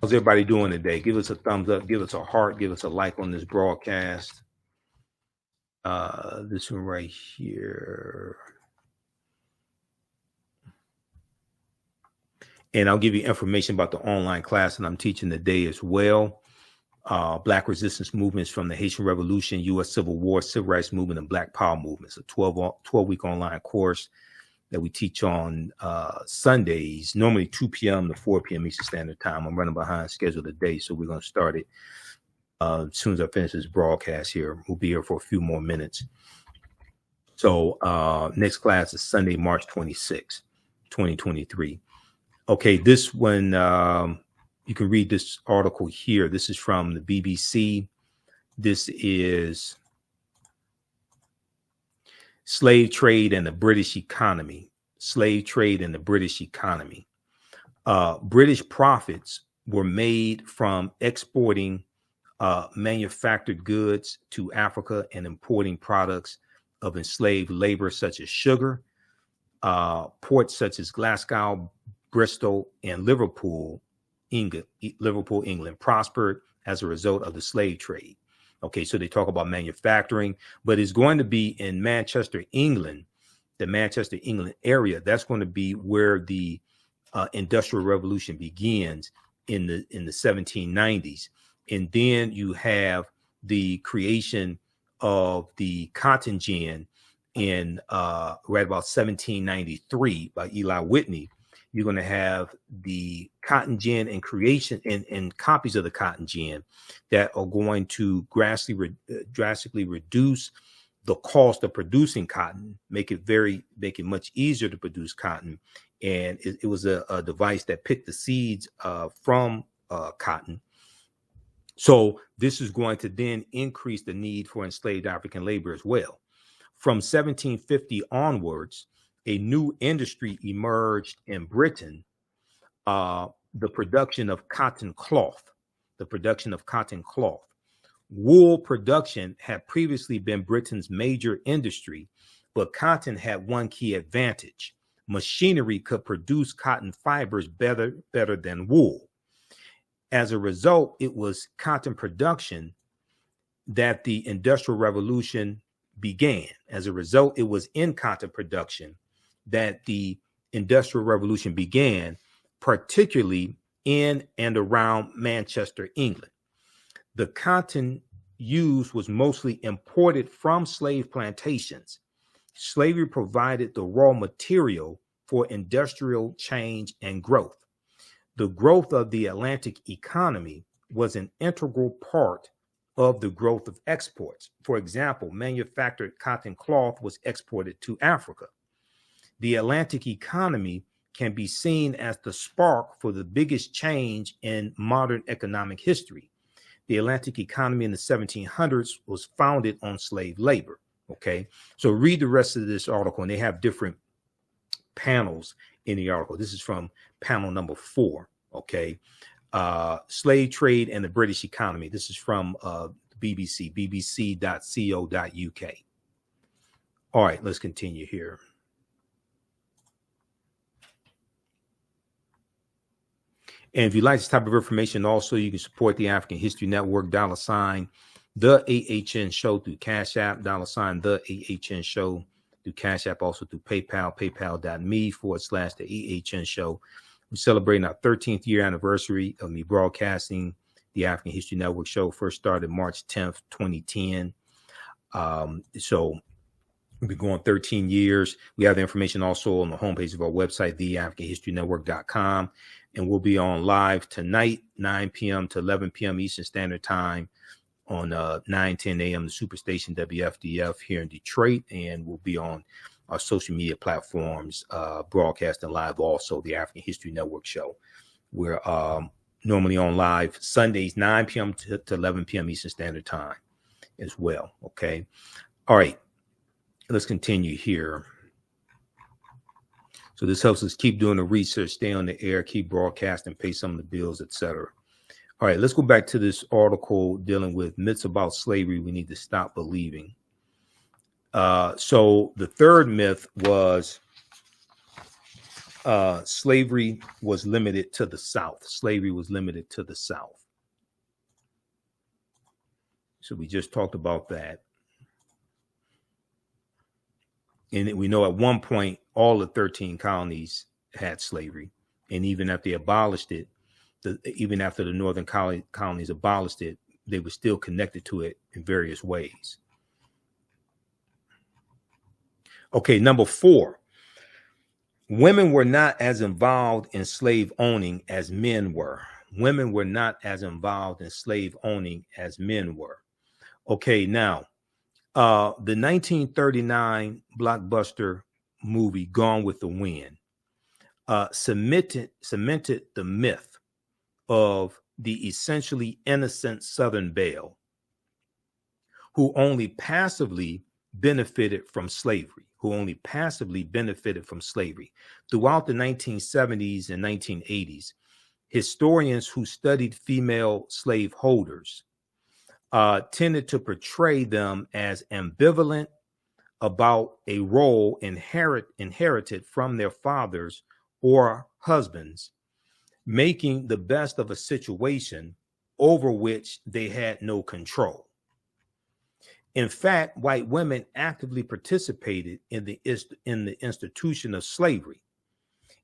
How's everybody doing today? Give us a thumbs up, give us a heart, give us a like on this broadcast. This one right here. And I'll give you information about the online class that I'm teaching today as well. Black resistance movements from the Haitian Revolution, U.S. Civil War, Civil Rights Movement, and Black Power movements. A 12-week online course that we teach on Sundays, normally 2 p.m. to 4 p.m. Eastern Standard Time. I'm running behind schedule today, so we're going to start it as soon as I finish this broadcast here. We'll be here for a few more minutes. So next class is Sunday, March 26, 2023. Okay, this one, you can read this article here. This is from the BBC. This is Slave Trade and the British Economy. Slave Trade and the British Economy. British profits were made from exporting manufactured goods to Africa and importing products of enslaved labor such as sugar. Ports such as Glasgow, Bristol, and Liverpool, England prospered as a result of the slave trade. Okay, so they talk about manufacturing, but it's going to be in Manchester, England, the Manchester, England area. That's going to be where the Industrial Revolution begins in the 1790s. And then you have the creation of the cotton gin in right about 1793 by Eli Whitney. You're going to have the cotton gin and creation and copies of the cotton gin that are going to drastically reduce the cost of producing cotton, make it much easier to produce cotton. And it was a device that picked the seeds from cotton. So this is going to then increase the need for enslaved African labor as well. From 1750 onwards, a new industry emerged in Britain, the production of cotton cloth. Wool production had previously been Britain's major industry, but cotton had one key advantage. Machinery could produce cotton fibers better than wool. As a result, it was cotton production that the Industrial Revolution began. As a result, it was in cotton production that the Industrial Revolution began, particularly in and around Manchester, England. The cotton used was mostly imported from slave plantations. Slavery provided the raw material for industrial change and growth. The growth of the Atlantic economy was an integral part of the growth of exports. For example, manufactured cotton cloth was exported to Africa. The Atlantic economy can be seen as the spark for the biggest change in modern economic history. The Atlantic economy in the 1700s was founded on slave labor. Okay, so read the rest of this article, and they have different panels in the article. This is from panel number 4. Okay, slave trade and the British economy. This is from BBC, bbc.co.uk. All right, let's continue here. And if you like this type of information, also, you can support the African History Network, $ the AHN Show through Cash App, $ the AHN Show through Cash App, also through PayPal, paypal.me/the AHN Show. We're celebrating our 13th year anniversary of me broadcasting the African History Network show. First started March 10th, 2010. So we've been going 13 years. We have the information also on the homepage of our website, theafricanhistorynetwork.com. And we'll be on live tonight, 9 p.m. to 11 p.m. Eastern Standard Time on 9:10 a.m. the Superstation WFDF here in Detroit. And we'll be on our social media platforms, broadcasting live also, the African History Network show. We're normally on live Sundays, 9 p.m. to 11 p.m. Eastern Standard Time as well. Okay. All right. Let's continue here. So this helps us keep doing the research, stay on the air, keep broadcasting, pay some of the bills, etc. All right, let's go back to this article dealing with myths about slavery we need to stop believing. So the third myth was slavery was limited to the South. Slavery was limited to the South. So we just talked about that. And we know at one point, all the 13 colonies had slavery. And even after they abolished it, even after the northern colonies abolished it, they were still connected to it in various ways. Okay, number 4. Women were not as involved in slave owning as men were. Women were not as involved in slave owning as men were. Okay, now, the 1939 blockbuster movie Gone with the Wind cemented the myth of the essentially innocent Southern belle who only passively benefited from slavery. Throughout the 1970s and 1980s, historians who studied female slave holders tended to portray them as ambivalent about a role inherited from their fathers or husbands, making the best of a situation over which they had no control. In fact, white women actively participated in the institution of slavery.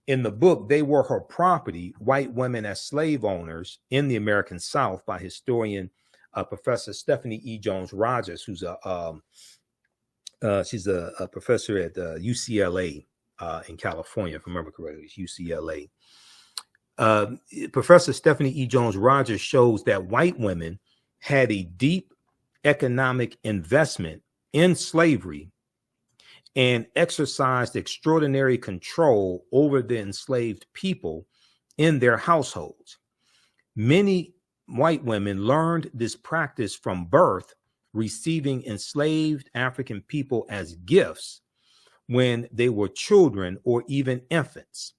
In the book, They Were Her Property, White Women as Slave Owners in the American South by historian Professor Stephanie E. Jones Rogers, who's she's a professor at UCLA in California, if I remember correctly, it's UCLA. Professor Stephanie E. Jones Rogers shows that white women had a deep economic investment in slavery and exercised extraordinary control over the enslaved people in their households. Many white women learned this practice from birth, receiving enslaved African people as gifts when they were children or even infants.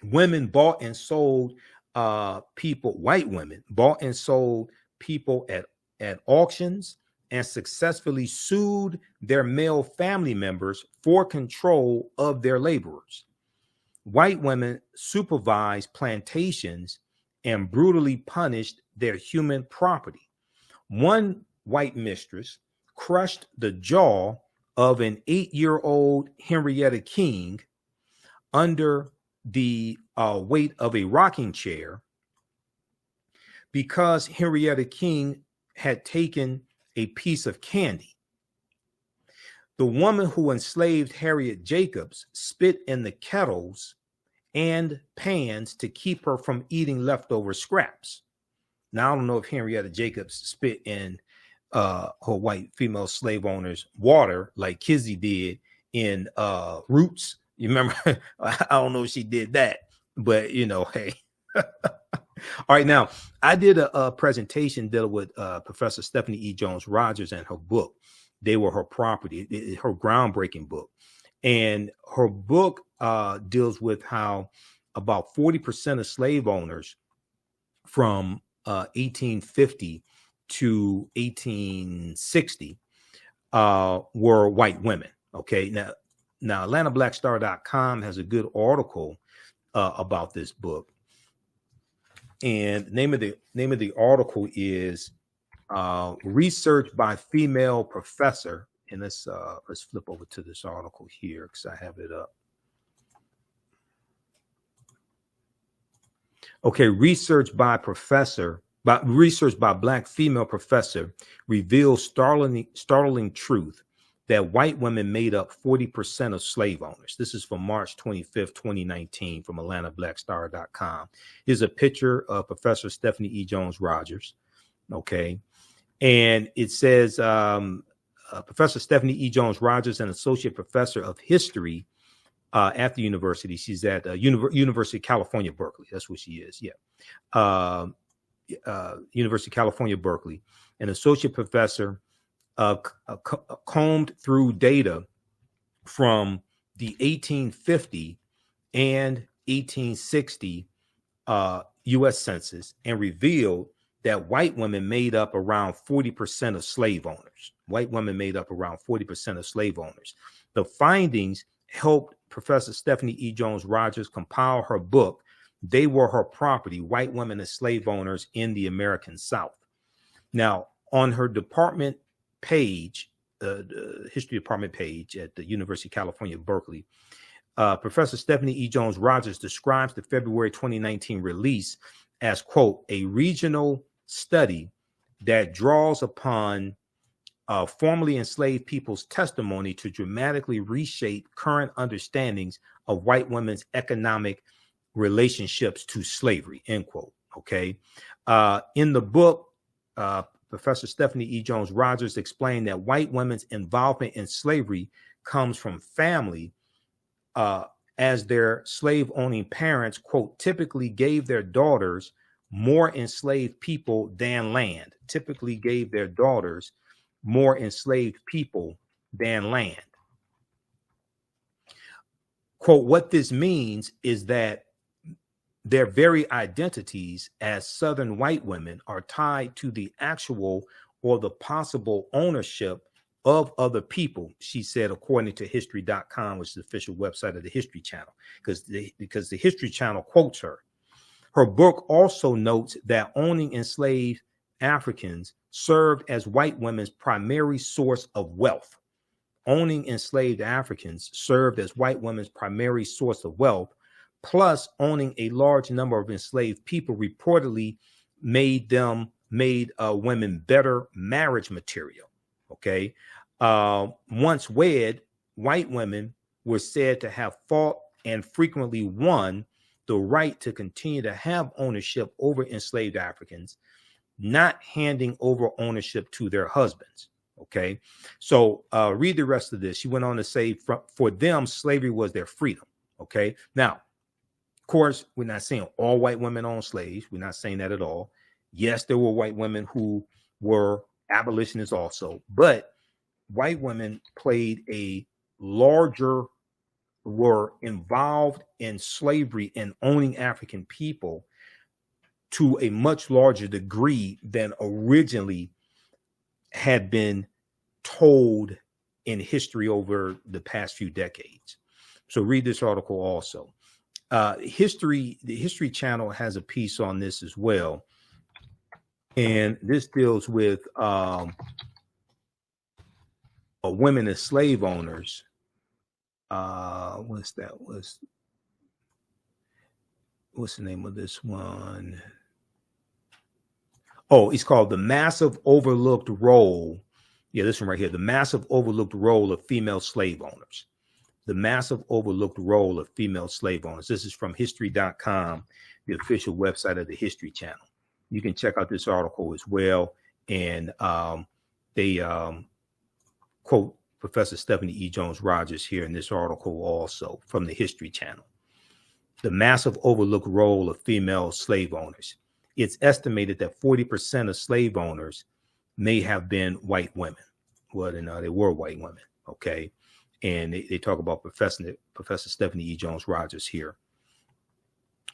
Women bought and sold white women bought and sold people at auctions and successfully sued their male family members for control of their laborers. White women supervised plantations and brutally punished their human property. One white mistress crushed the jaw of an 8-year-old Henrietta King under the weight of a rocking chair because Henrietta King had taken a piece of candy. The woman who enslaved Harriet Jacobs spit in the kettles and pans to keep her from eating leftover scraps. Now, I don't know if Henrietta Jacobs spit in her white female slave owners' water like Kizzy did in Roots. You remember? I don't know if she did that, but hey. All right, now I did a presentation dealing with Professor Stephanie E. Jones Rogers and her book. They Were Her Property, her groundbreaking book. And her book deals with how about 40% of slave owners from 1850 to 1860 were white women. Okay, now AtlantaBlackStar.com has a good article about this book. And the name of the article is Research by Female Professor. And let's flip over to this article here because I have it up. Okay, research by Black female professor reveals startling truth that white women made up 40% of slave owners. This is from March 25th, 2019 from AtlantaBlackStar.com. Here's a picture of Professor Stephanie E. Jones Rogers. Okay. And it says Professor Stephanie E. Jones Rogers, an associate professor of history at the university. She's at University of California, Berkeley. That's what she is. Yeah. University of California, Berkeley, an associate professor combed through data from the 1850 and 1860 U.S. Census and revealed that white women made up around 40% of slave owners. White women made up around 40% of slave owners. The findings helped Professor Stephanie E. Jones Rogers compile her book, They Were Her Property, White Women as Slave Owners in the American South. Now, on her department page, the history department page at the University of California, Berkeley, Professor Stephanie E. Jones Rogers describes the February 2019 release as, quote, a regional study that draws upon formerly enslaved people's testimony to dramatically reshape current understandings of white women's economic relationships to slavery, end quote. Okay. In the book, Professor Stephanie E. Jones Rogers explained that white women's involvement in slavery comes from family, as their slave owning parents, quote, typically gave their daughters more enslaved people than land, typically gave their daughters more enslaved people than land. Quote, what this means is that their very identities as Southern white women are tied to the actual or the possible ownership of other people, she said, according to history.com, which is the official website of the History Channel, because the History Channel quotes her. Her book also notes that owning enslaved Africans served as white women's primary source of wealth. Owning enslaved Africans served as white women's primary source of wealth, plus owning a large number of enslaved people reportedly made women better marriage material. Okay. Once wed, white women were said to have fought and frequently won the right to continue to have ownership over enslaved Africans, not handing over ownership to their husbands. Okay. So read the rest of this. She went on to say, for them, slavery was their freedom. Okay. Now, of course, we're not saying all white women owned slaves. We're not saying that at all. Yes, there were white women who were abolitionists also, but white women were involved in slavery and owning African people to a much larger degree than originally had been told in history over the past few decades. So read this article also. The History Channel has a piece on this as well. And this deals with women as slave owners. What's the name of this one? Oh, it's called The Massive Overlooked Role. Yeah, this one right here. The Massive Overlooked Role of Female Slave Owners. The Massive Overlooked Role of Female Slave Owners. This is from history.com, the official website of the History Channel. You can check out this article as well. And they quote Professor Stephanie E. Jones Rogers here in this article also from the History Channel. The massive overlooked role of female slave owners. It's estimated that 40% of slave owners may have been white women. Well, they were white women. Okay. And they talk about Professor Stephanie E. Jones Rogers here.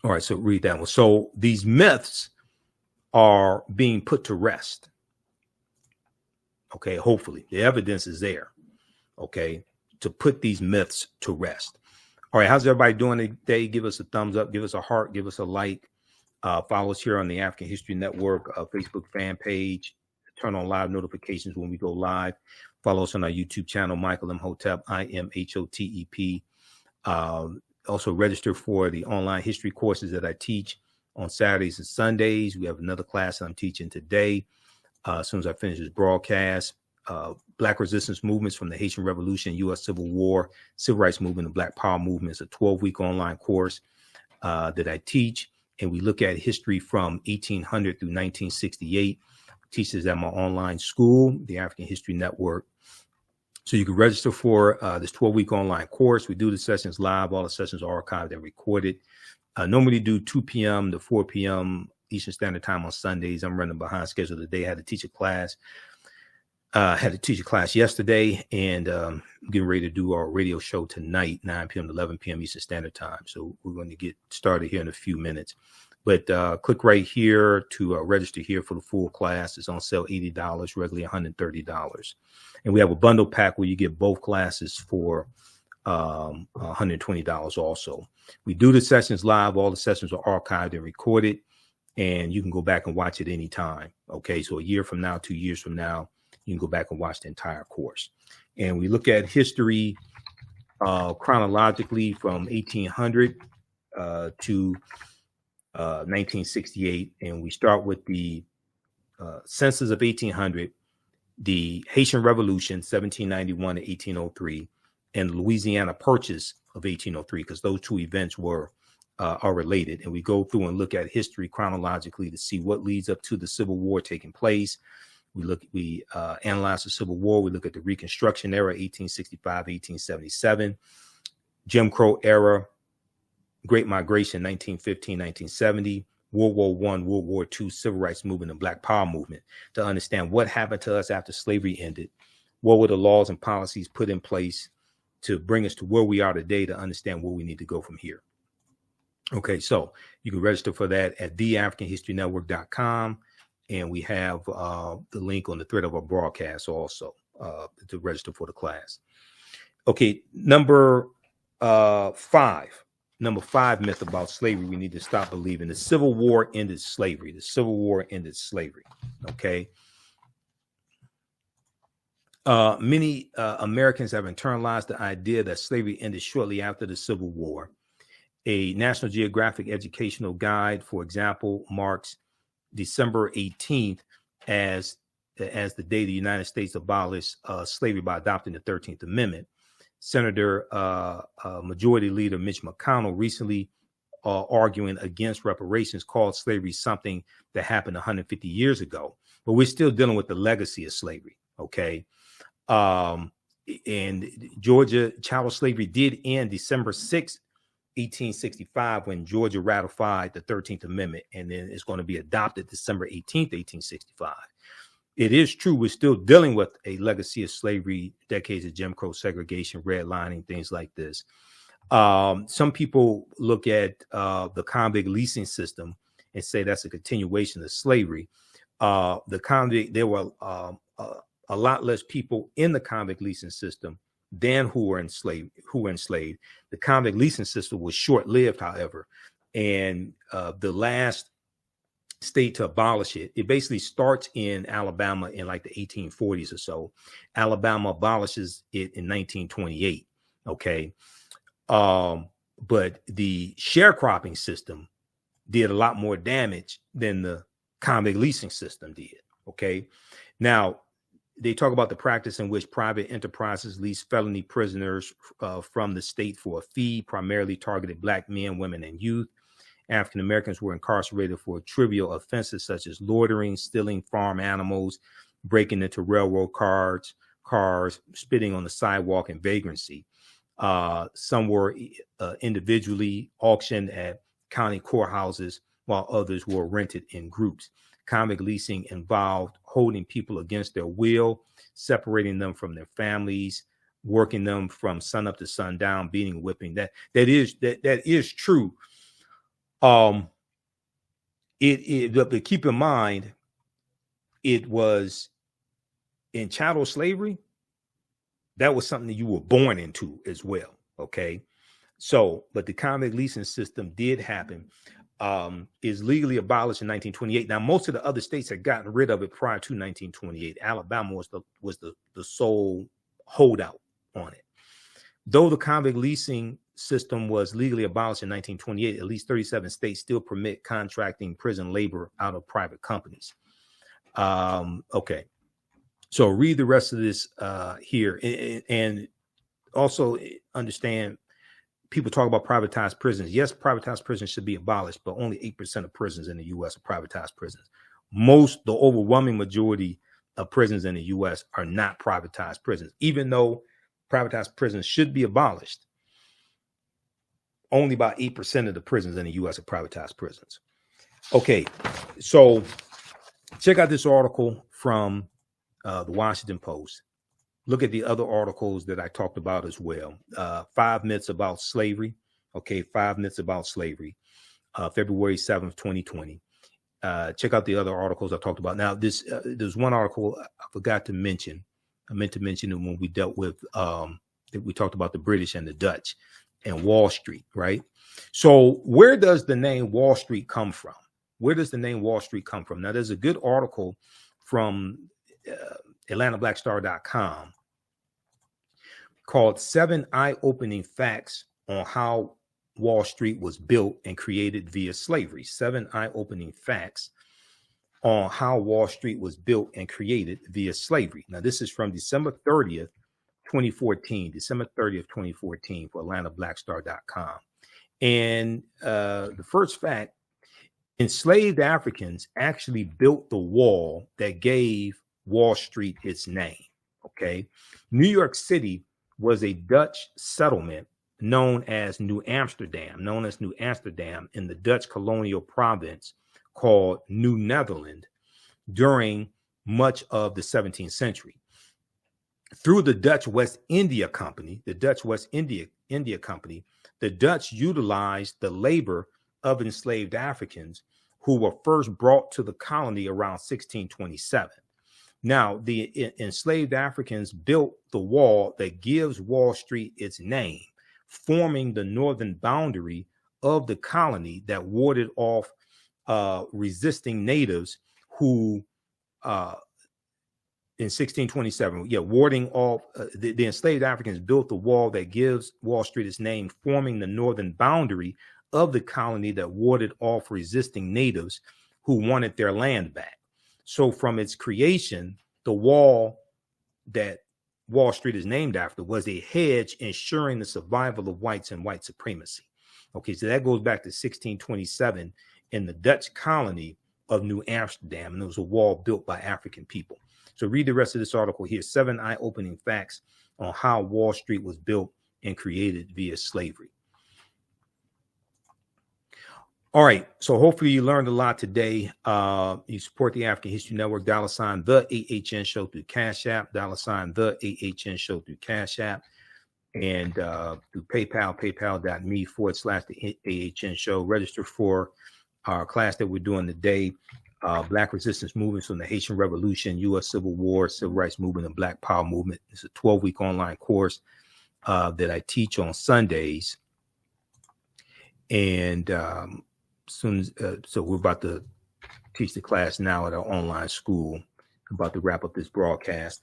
All right. So read that one. So these myths are being put to rest. Okay. Hopefully the evidence is there. Okay. To put these myths to rest. All right. How's everybody doing today? Give us a thumbs up. Give us a heart. Give us a like. Follow us here on the African History Network Facebook fan page. Turn on live notifications when we go live. Follow us on our YouTube channel, Michael Imhotep, Imhotep. Also register for the online history courses that I teach on Saturdays and Sundays. We have another class that I'm teaching today. As soon as I finish this broadcast, Black resistance movements from the Haitian Revolution, U.S. Civil War, Civil Rights Movement, and Black Power Movement is a 12-week online course that I teach. And we look at history from 1800 through 1968. Teaches at my online school, the African History Network. So you can register for this 12-week online course. We do the sessions live. All the sessions are archived and recorded. Normally do 2 p.m. to 4 p.m. Eastern Standard Time on Sundays. I'm running behind schedule today. I had to teach a class Had a teacher class yesterday, and getting ready to do our radio show tonight, 9 p.m. to 11 p.m. Eastern Standard Time. So we're going to get started here in a few minutes. But click right here to register here for the full class. It's on sale $80, regularly $130. And we have a bundle pack where you get both classes for $120 also. We do the sessions live. All the sessions are archived and recorded, and you can go back and watch it anytime. Okay, so a year from now, 2 years from now, you can go back and watch the entire course. And we look at history chronologically from 1800 to 1968. And we start with the census of 1800, the Haitian Revolution, 1791 to 1803, and the Louisiana Purchase of 1803, because those two events are related. And we go through and look at history chronologically to see what leads up to the Civil War taking place. We analyze the Civil War. We look at the Reconstruction era, 1865, 1877, Jim Crow era, Great Migration, 1915, 1970, World War I, World War II, Civil Rights Movement, and Black Power Movement, to understand what happened to us after slavery ended, what were the laws and policies put in place to bring us to where we are today, to understand where we need to go from here. Okay, so you can register for that at theafricanhistorynetwork.com. And we have the link on the thread of our broadcast also to register for the class. Okay, number five myth about slavery we need to stop believing. The Civil War ended slavery. The Civil War ended slavery. Okay. Many Americans have internalized the idea that slavery ended shortly after the Civil War. A National Geographic educational guide, for example, marks December 18th as the day the United States abolished slavery by adopting the 13th Amendment. Senator Majority Leader Mitch McConnell recently arguing against reparations called slavery something that happened 150 years ago, but we're still dealing with the legacy of slavery. Okay. And Georgia chattel slavery did end December 6th, 1865, when Georgia ratified the 13th Amendment, and then it's going to be adopted December 18th, 1865. It is true we're still dealing with a legacy of slavery, decades of Jim Crow segregation, redlining, things like this. Some people look at the convict leasing system and say that's a continuation of slavery. There were a lot less people in the convict leasing system than who were enslaved. The convict leasing system was short-lived, however, and the last state to abolish it basically starts in Alabama in like the 1840s or so. Alabama abolishes it in 1928. Okay, but the sharecropping system did a lot more damage than the convict leasing system did. Okay, now they talk about the practice in which private enterprises lease felony prisoners from the state for a fee, primarily targeted Black men, women, and youth. African Americans were incarcerated for trivial offenses such as loitering, stealing farm animals, breaking into railroad cars, spitting on the sidewalk, and vagrancy. Some were individually auctioned at county courthouses, while others were rented in groups. Convict leasing involved holding people against their will, separating them from their families, working them from sun up to sundown, beating, whipping. That is true. But keep in mind, it was in chattel slavery. That was something that you were born into as well. Okay, so but the convict leasing system did happen. Is legally abolished in 1928. Now, most of the other states had gotten rid of it prior to 1928. Alabama was the sole holdout on it. Though the convict leasing system was legally abolished in 1928, at least 37 states still permit contracting prison labor out of private companies. Okay, so read the rest of this here, and also understand. People talk about privatized prisons. Yes, privatized prisons should be abolished, but only 8% of prisons in the U.S. are privatized prisons. The overwhelming majority of prisons in the U.S. are not privatized prisons. Even though privatized prisons should be abolished, only about 8% of the prisons in the U.S. are privatized prisons. Okay, so check out this article from the Washington Post. Look at the other articles that I talked about as well. 5 Myths About Slavery. Okay, 5 Myths About Slavery, February 7th, 2020. Check out the other articles I talked about. Now, there's one article I forgot to mention. I meant to mention it when we dealt with, that we talked about the British and the Dutch and Wall Street, right? So where does the name Wall Street come from? Where does the name Wall Street come from? Now, there's a good article from AtlantaBlackStar.com called 7 Eye-Opening Facts on How Wall Street Was Built and Created Via Slavery. 7 Eye-Opening Facts on How Wall Street Was Built and Created Via Slavery. Now, this is from December 30th, 2014, December 30th, 2014 for AtlantaBlackStar.com. And the first fact, enslaved Africans actually built the wall that gave Wall Street its name, okay? New York City was a Dutch settlement known as New Amsterdam in the Dutch colonial province called New Netherland during much of the 17th century. Through the Dutch West India Company, the Dutch utilized the labor of enslaved Africans who were first brought to the colony around 1627. Now, the enslaved Africans built the wall that gives Wall Street its name, forming the northern boundary of the colony that warded off resisting natives who, in 1627, warding off the enslaved Africans built the wall that gives Wall Street its name, forming the northern boundary of the colony that warded off resisting natives who wanted their land back. So from its creation, the wall that Wall Street is named after was a hedge ensuring the survival of whites and white supremacy. Okay, so that goes back to 1627 in the Dutch colony of New Amsterdam, and it was a wall built by African people. So read the rest of this article here, 7 Eye-Opening Facts on How Wall Street Was Built and Created Via Slavery. All right, so hopefully you learned a lot today. You support the African History Network, $, the AHN Show through Cash App, $, the AHN Show through Cash App, and through PayPal, paypal.me/the AHN Show. Register for our class that we're doing today, Black Resistance Movements from the Haitian Revolution, U.S. Civil War, Civil Rights Movement, and Black Power Movement. It's a 12-week online course that I teach on Sundays. And so we're about to teach the class now at our online school. I'm about to wrap up this broadcast.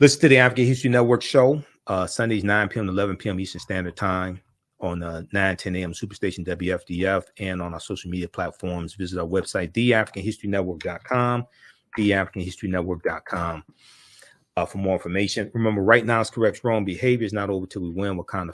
Listen to the African History Network show, Sundays, 9 p.m. to 11 p.m. Eastern Standard Time on 9:10 a.m. Superstation WFDF, and on our social media platforms. Visit our website, theafricanhistorynetwork.com, theafricanhistorynetwork.com for more information. Remember, right now is correct. Wrong behavior is not over till we win. Wakanda